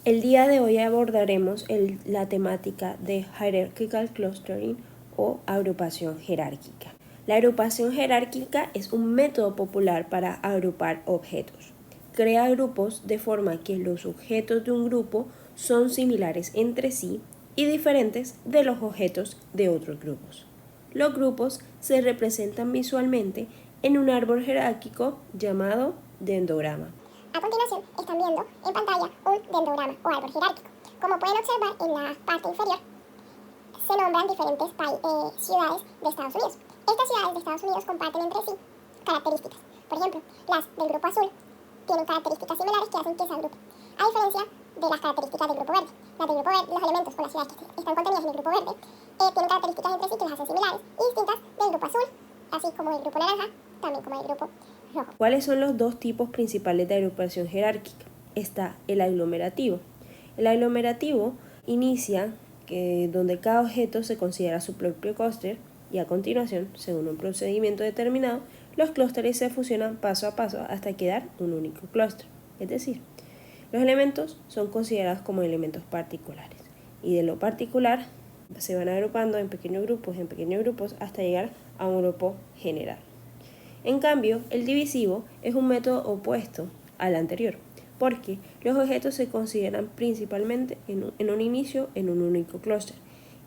El día de hoy abordaremos la temática de Hierarchical Clustering o agrupación jerárquica. La agrupación jerárquica es un método popular para agrupar objetos. Crea grupos de forma que los objetos de un grupo son similares entre sí y diferentes de los objetos de otros grupos. Los grupos se representan visualmente en un árbol jerárquico llamado dendrograma. A continuación, están viendo en pantalla un dendrograma o árbol jerárquico. Como pueden observar en la parte inferior, se nombran diferentes ciudades de Estados Unidos. Estas ciudades de Estados Unidos comparten entre sí características. Por ejemplo, las del grupo azul tienen características similares que hacen que se agrupen, a diferencia de las características del grupo verde. Las del grupo verde, los elementos o las ciudades que están contenidas en el grupo verde tienen características entre sí que las hacen similares y distintas del grupo azul, así como del grupo naranja, también como del grupo rojo. ¿Cuáles son los dos tipos principales de agrupación jerárquica? Está el aglomerativo. El aglomerativo inicia donde cada objeto se considera su propio clúster y a continuación, según un procedimiento determinado, los clústeres se fusionan paso a paso hasta quedar un único clúster. Es decir, los elementos son considerados como elementos particulares y de lo particular se van agrupando en pequeños grupos hasta llegar a un grupo general. En cambio, el divisivo es un método opuesto al anterior, porque los objetos se consideran principalmente en un inicio en un único clúster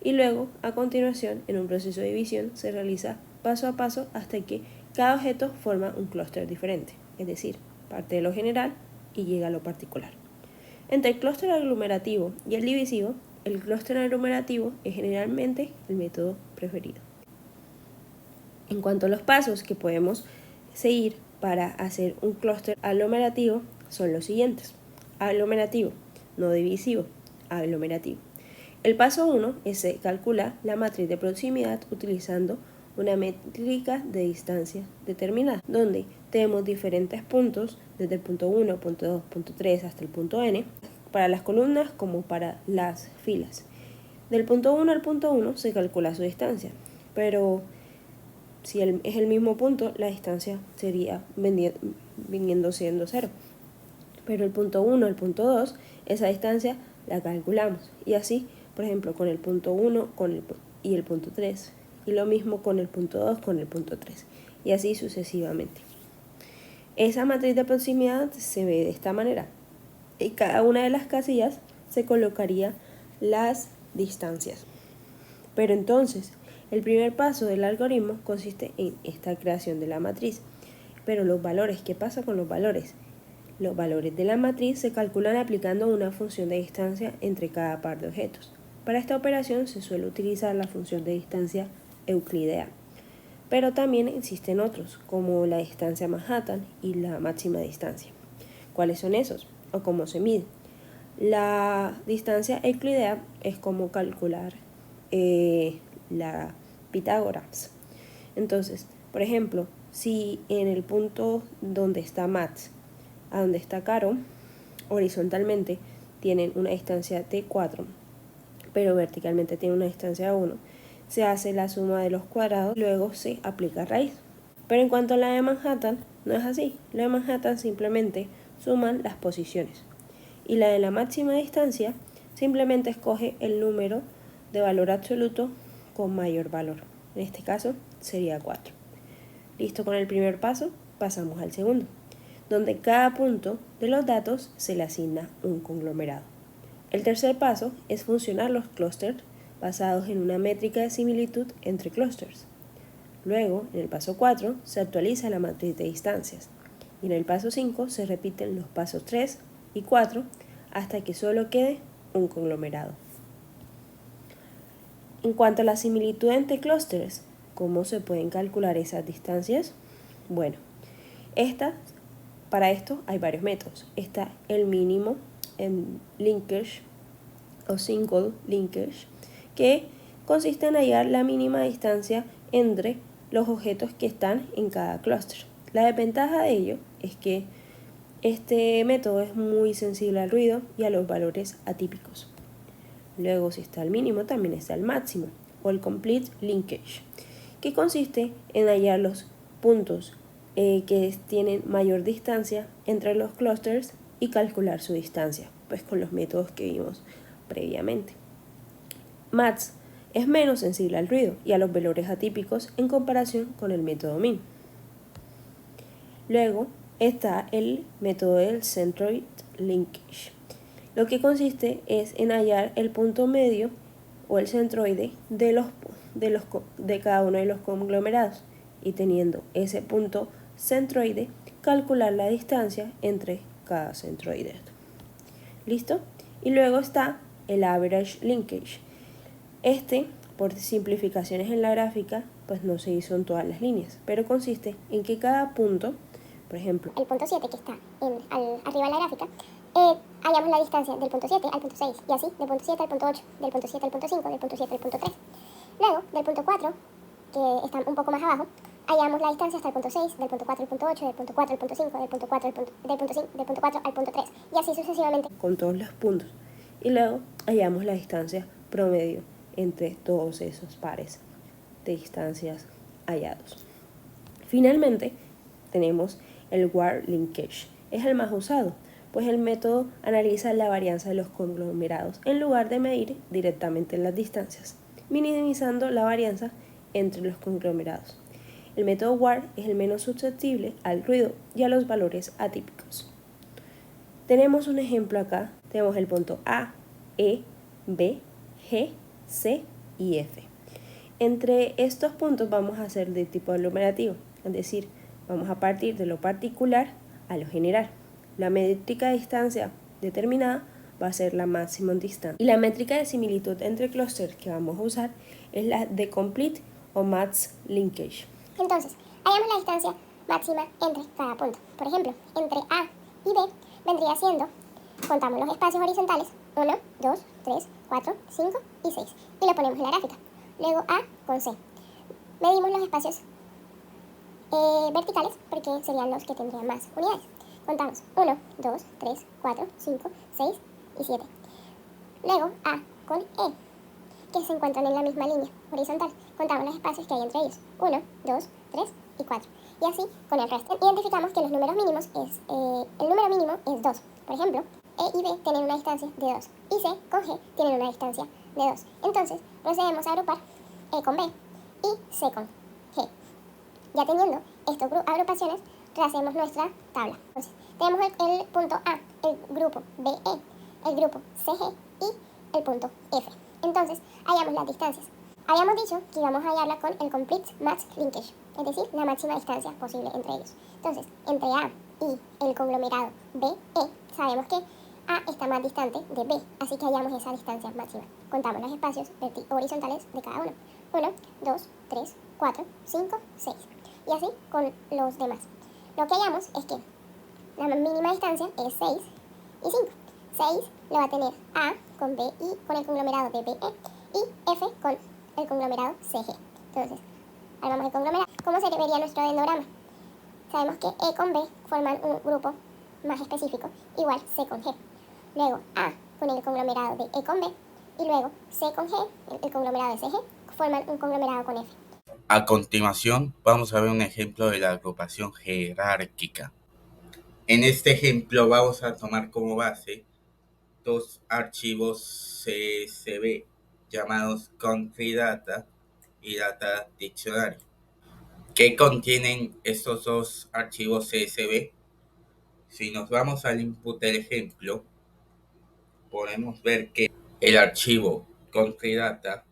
y luego, a continuación, en un proceso de división se realiza paso a paso hasta que cada objeto forma un clúster diferente, es decir, parte de lo general y llega a lo particular. Entre el clúster aglomerativo y el divisivo, el clúster aglomerativo es generalmente el método preferido. En cuanto a los pasos que podemos seguir para hacer un clúster aglomerativo son los siguientes. Aglomerativo, no divisivo, aglomerativo. El paso 1 es calcular la matriz de proximidad utilizando una métrica de distancia determinada, donde tenemos diferentes puntos, desde el punto 1, punto 2, punto 3 hasta el punto n, para las columnas como para las filas. Del punto 1 al punto 1 se calcula su distancia, pero si es el mismo punto, la distancia sería viniendo siendo 0. Pero el punto 1 al punto 2, esa distancia la calculamos. Y así, por ejemplo, con el punto 1 y el punto 3. Y lo mismo con el punto 2 con el punto 3. Y así sucesivamente. Esa matriz de proximidad se ve de esta manera. En cada una de las casillas se colocaría las distancias. Pero entonces, el primer paso del algoritmo consiste en esta creación de la matriz. Pero los valores, ¿qué pasa con los valores? Los valores de la matriz se calculan aplicando una función de distancia entre cada par de objetos. Para esta operación se suele utilizar la función de distancia euclidea. Pero también existen otros, como la distancia Manhattan y la máxima distancia. ¿Cuáles son esos? ¿O cómo se mide? La distancia euclidea es como calcular la Pitágoras. Entonces, por ejemplo, si en el punto donde está Max a donde está Caro, horizontalmente tienen una distancia de 4, pero verticalmente tienen una distancia de 1, se hace la suma de los cuadrados, luego se aplica raíz. Pero en cuanto a la de Manhattan, no es así. La de Manhattan simplemente suman las posiciones. Y la de la máxima distancia simplemente escoge el número de valor absoluto con mayor valor. En este caso sería 4. Listo con el primer paso, pasamos al segundo, donde cada punto de los datos se le asigna un conglomerado. El tercer paso es funcionar los clústeres basados en una métrica de similitud entre clústeres. Luego, en el paso 4, se actualiza la matriz de distancias. Y en el paso 5 se repiten los pasos 3 y 4 hasta que solo quede un conglomerado. En cuanto a la similitud entre clústeres, ¿cómo se pueden calcular esas distancias? Bueno, para esto hay varios métodos. Está el mínimo en linkage o single linkage, que consiste en hallar la mínima distancia entre los objetos que están en cada clúster. La desventaja de ello es que este método es muy sensible al ruido y a los valores atípicos. Luego, si está el mínimo, también está el máximo, o el complete linkage, que consiste en hallar los puntos que tienen mayor distancia entre los clústeres y calcular su distancia. pues con los métodos que vimos previamente. MATS es menos sensible al ruido y a los valores atípicos en comparación con el método MIN. Luego está el método del centroid linkage, lo que consiste es en hallar el punto medio o el centroide de cada uno de los conglomerados y teniendo ese punto centroide calcular la distancia entre cada centroide. ¿Listo? Y luego está el average linkage. Por simplificaciones en la gráfica, pues no se hizo en todas las líneas, pero consiste en que cada punto, por ejemplo, el punto 7 que está arriba de la gráfica, hallamos la distancia del punto 7 al punto 6 y así del punto 7 al punto 8, del punto 7 al punto 5, del punto 7 al punto 3. Luego, del punto 4, que está un poco más abajo, hallamos la distancia hasta el punto 6, del punto 4 al punto 8, del punto 4 al punto 5, del punto 4 al punto, del punto 5, del punto 4 al punto 3 y así sucesivamente con todos los puntos. Y luego hallamos la distancia promedio entre todos esos pares de distancias hallados. Finalmente, tenemos el WAR linkage. Es el más usado, pues el método analiza la varianza de los conglomerados en lugar de medir directamente las distancias, minimizando la varianza entre los conglomerados. El método WAR es el menos susceptible al ruido y a los valores atípicos. Tenemos un ejemplo acá, tenemos el punto A, E, B, G, C y F. Entre estos puntos vamos a hacer de tipo aglomerativo, es decir, vamos a partir de lo particular a lo general. La métrica de distancia determinada va a ser la máxima distancia. Y la métrica de similitud entre clústeres que vamos a usar es la de complete o max linkage. Entonces, hallamos la distancia máxima entre cada punto. Por ejemplo, entre A y B vendría siendo, contamos los espacios horizontales, 1, 2, 3, 4, 5 y 6. Y lo ponemos en la gráfica. Luego A con C. Medimos los espacios verticales porque serían los que tendrían más unidades. Contamos 1, 2, 3, 4, 5, 6 y 7. Luego A con E, que se encuentran en la misma línea horizontal. Contamos los espacios que hay entre ellos. 1, 2, 3 y 4. Y así con el resto. Identificamos que los números mínimos el número mínimo es 2. Por ejemplo, E y B tienen una distancia de 2 y C con G tienen una distancia de 2. Entonces procedemos a agrupar E con B y C con G. Ya teniendo estas agrupaciones, tracemos nuestra tabla. Entonces, tenemos el punto A, el grupo BE, el grupo CG y el punto F. Entonces, hallamos las distancias. Habíamos dicho que íbamos a hallarla con el complete max linkage, es decir, la máxima distancia posible entre ellos. Entonces, entre A y el conglomerado BE, sabemos que A está más distante de B, así que hallamos esa distancia máxima. Contamos los espacios horizontales de cada uno. 1, 2, 3, 4, 5, 6. Y así con los demás. Lo que hallamos es que la mínima distancia es 6 y 5. 6 lo va a tener A con B y con el conglomerado de BE y F con el conglomerado CG. Entonces, armamos el conglomerado. ¿Cómo se vería nuestro dendrograma? Sabemos que E con B forman un grupo más específico, igual C con G. Luego A con el conglomerado de E con B y luego C con G, el conglomerado de CG, forman un conglomerado con F. A continuación, vamos a ver un ejemplo de la agrupación jerárquica. En este ejemplo vamos a tomar como base dos archivos CSV llamados Country Data y Data Dictionary. ¿Qué contienen estos dos archivos CSV? Si nos vamos al input del ejemplo, podemos ver que el archivo Country Data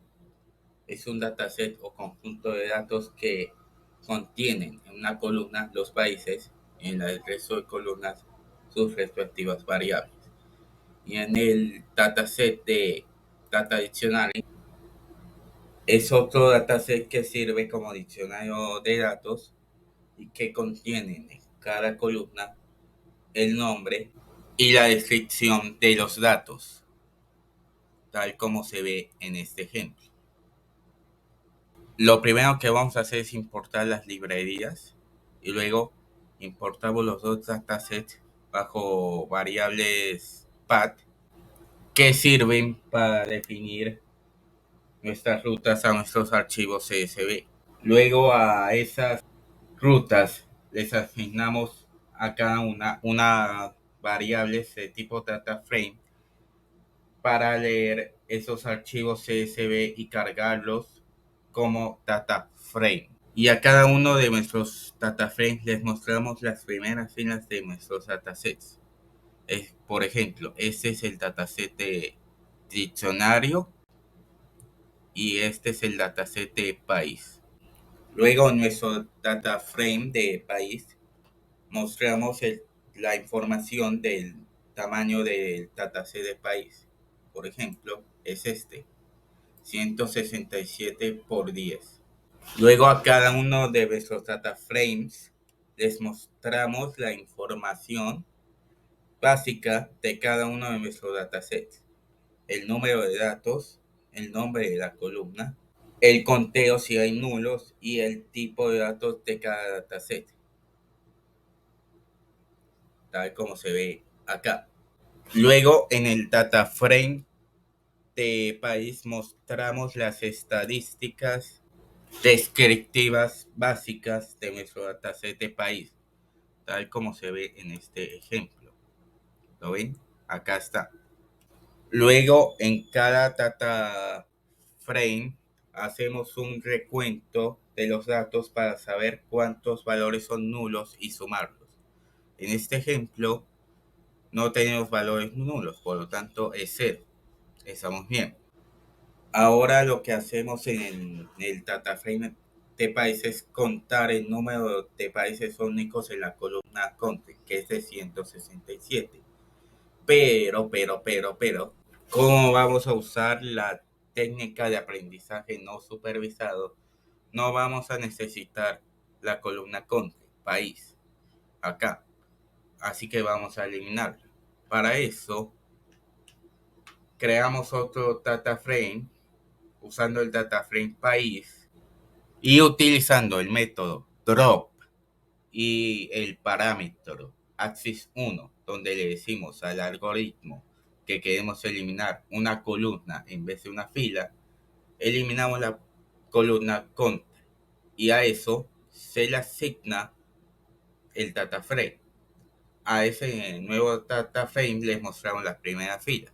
es un dataset o conjunto de datos que contienen en una columna los países y en el resto de columnas sus respectivas variables. Y en el dataset de Data Dictionary es otro dataset que sirve como diccionario de datos y que contiene en cada columna el nombre y la descripción de los datos, tal como se ve en este ejemplo. Lo primero que vamos a hacer es importar las librerías y luego importamos los dos datasets bajo variables path que sirven para definir nuestras rutas a nuestros archivos CSV. Luego a esas rutas les asignamos a cada una variable de tipo data frame para leer esos archivos CSV y cargarlos como data frame. Y a cada uno de nuestros data frames les mostramos las primeras filas de nuestros datasets. Por ejemplo, este es el dataset de diccionario y este es el dataset de país. Luego en nuestro data frame de país mostramos la información del tamaño del dataset de país. Por ejemplo, es este, 167 por 10. Luego a cada uno de nuestros data frames les mostramos la información básica de cada uno de nuestros datasets. El número de datos, el nombre de la columna, el conteo si hay nulos y el tipo de datos de cada dataset, tal como se ve acá. Luego en el data frame de país mostramos las estadísticas descriptivas básicas de nuestro dataset de país, tal como se ve en este ejemplo. ¿Lo ven? Acá está. Luego en cada data frame hacemos un recuento de los datos para saber cuántos valores son nulos y sumarlos. En este ejemplo no tenemos valores nulos, por lo tanto es 0. Estamos bien. Ahora lo que hacemos en el data frame de países es contar el número de países únicos en la columna content, que es de 167. Pero, ¿cómo vamos a usar la técnica de aprendizaje no supervisado? No vamos a necesitar la columna content, país, acá. Así que vamos a eliminarla. Para eso, creamos otro data frame usando el data frame país y utilizando el método drop y el parámetro axis1, donde le decimos al algoritmo que queremos eliminar una columna en vez de una fila, eliminamos la columna content y a eso se le asigna el data frame. A ese nuevo data frame les mostramos las primeras filas,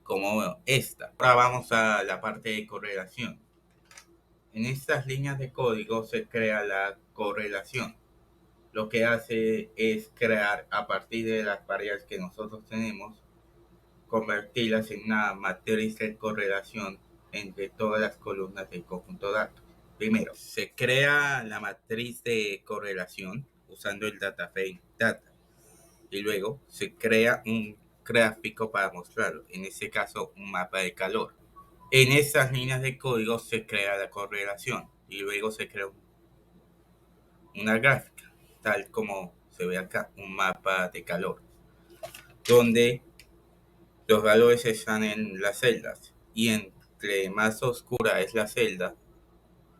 como esta. Ahora vamos a la parte de correlación. En estas líneas de código se crea la correlación. Lo que hace es crear a partir de las variables que nosotros tenemos, convertirlas en una matriz de correlación entre todas las columnas del conjunto de datos. Primero, se crea la matriz de correlación usando el data frame data y luego se crea un gráfico para mostrarlo, en este caso un mapa de calor. En estas líneas de código se crea la correlación y luego se crea una gráfica, tal como se ve acá, un mapa de calor, donde los valores están en las celdas y entre más oscura es la celda,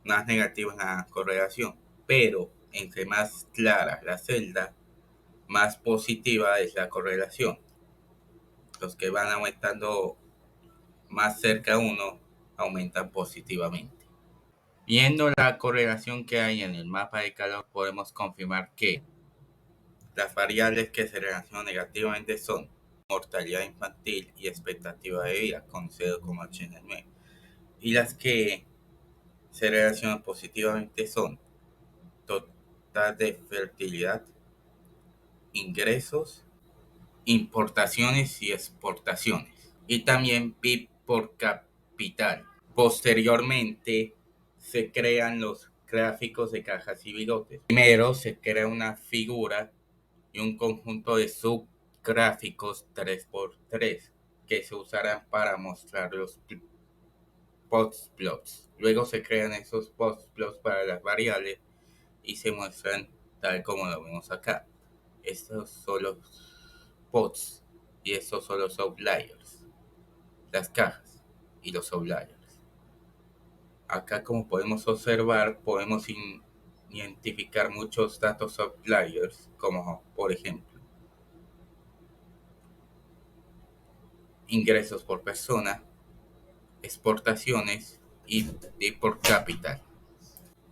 más negativa es la correlación, pero entre más clara la celda, más positiva es la correlación. Los que van aumentando más cerca a uno aumentan positivamente. Viendo la correlación que hay en el mapa de calor, podemos confirmar que las variables que se relacionan negativamente son mortalidad infantil y expectativa de vida con 0,89. Y las que se relacionan positivamente son total de fertilidad, ingresos, importaciones y exportaciones. Y también PIB por capital. Posteriormente se crean los gráficos de cajas y bigotes. Primero se crea una figura y un conjunto de subgráficos 3x3 que se usarán para mostrar los postplots. Luego se crean esos postplots para las variables y se muestran tal como lo vemos acá. Estos son los pods y estos son los outliers, las cajas y los outliers. Acá, como podemos observar, podemos identificar muchos datos outliers, como por ejemplo ingresos por persona, exportaciones y por capital.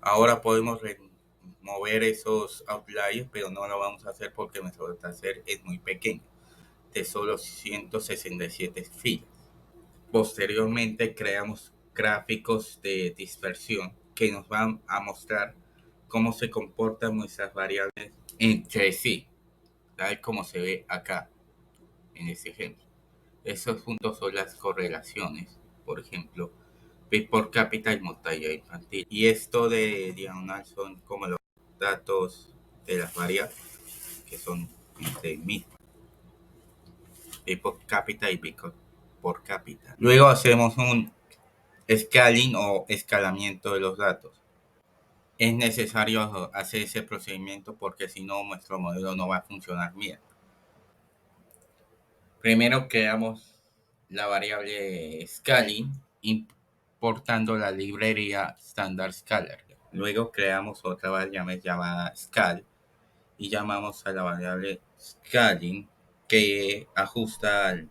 Ahora podemos remover esos outliers, pero no lo vamos a hacer porque nuestro dataset es muy pequeño, de solo 167 filas. Posteriormente creamos gráficos de dispersión que nos van a mostrar cómo se comportan nuestras variables entre sí, tal como se ve acá en este ejemplo. Estos puntos son las correlaciones, por ejemplo, PIB por cápita y mortalidad infantil. Y esto de diagonal son como los datos de las variables, que son entre 1000, PIB por cápita y PIB por cápita. Luego hacemos un scaling o escalamiento de los datos. Es necesario hacer ese procedimiento porque si no nuestro modelo no va a funcionar bien. Primero creamos la variable scaling importando la librería Standard Scalar. Luego creamos otra variable llamada scal y llamamos a la variable scaling que ajusta al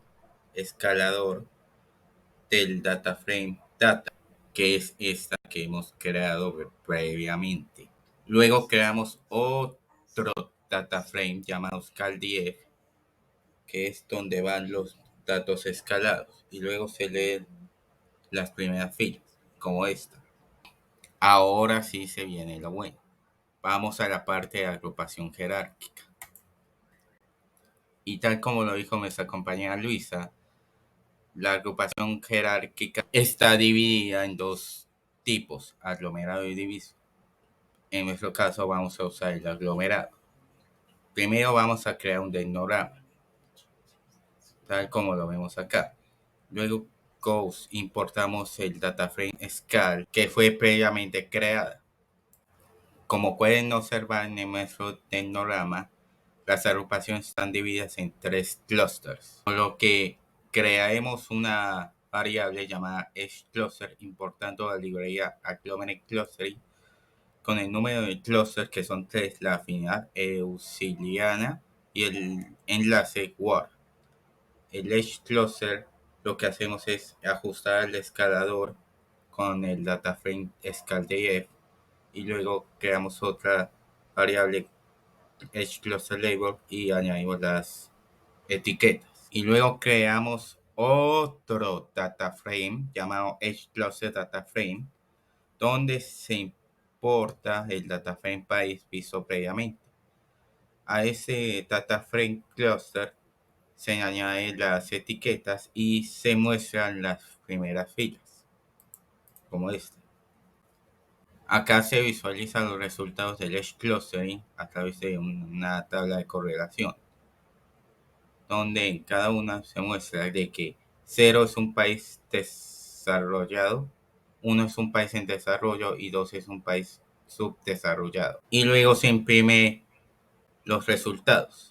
escalador del data frame data, que es esta que hemos creado previamente. Luego creamos otro data frame llamado scaldf, que es donde van los datos escalados, y luego se leen las primeras filas, como esta. Ahora sí se viene lo bueno. Vamos a la parte de agrupación jerárquica. Y tal como lo dijo nuestra compañera Luisa, la agrupación jerárquica está dividida en dos tipos, aglomerado y diviso. En nuestro caso vamos a usar el aglomerado. Primero vamos a crear un dendrograma, tal como lo vemos acá. Luego importamos el dataframe scal que fue previamente creada. Como pueden observar en nuestro dendrograma, las agrupaciones están divididas en 3 clusters, por lo que crearemos una variable llamada edgeCluster importando la librería agglomerate clustering con el número de clusters que son 3, la afinidad euclidiana y el enlace WAR. El edgeCluster lo que hacemos es ajustar el escalador con el dataframe scaldf y luego creamos otra variable edgeClusterLabel y añadimos las etiquetas. Y luego creamos otro dataframe llamado edgeClusterDataFrame donde se importa el dataframe país visto previamente. A ese dataframe cluster se añaden las etiquetas y se muestran las primeras filas, como esta. Acá se visualizan los resultados del edge clustering a través de una tabla de correlación, donde en cada una se muestra de que 0 es un país desarrollado, 1 es un país en desarrollo y 2 es un país subdesarrollado. Y luego se imprime los resultados.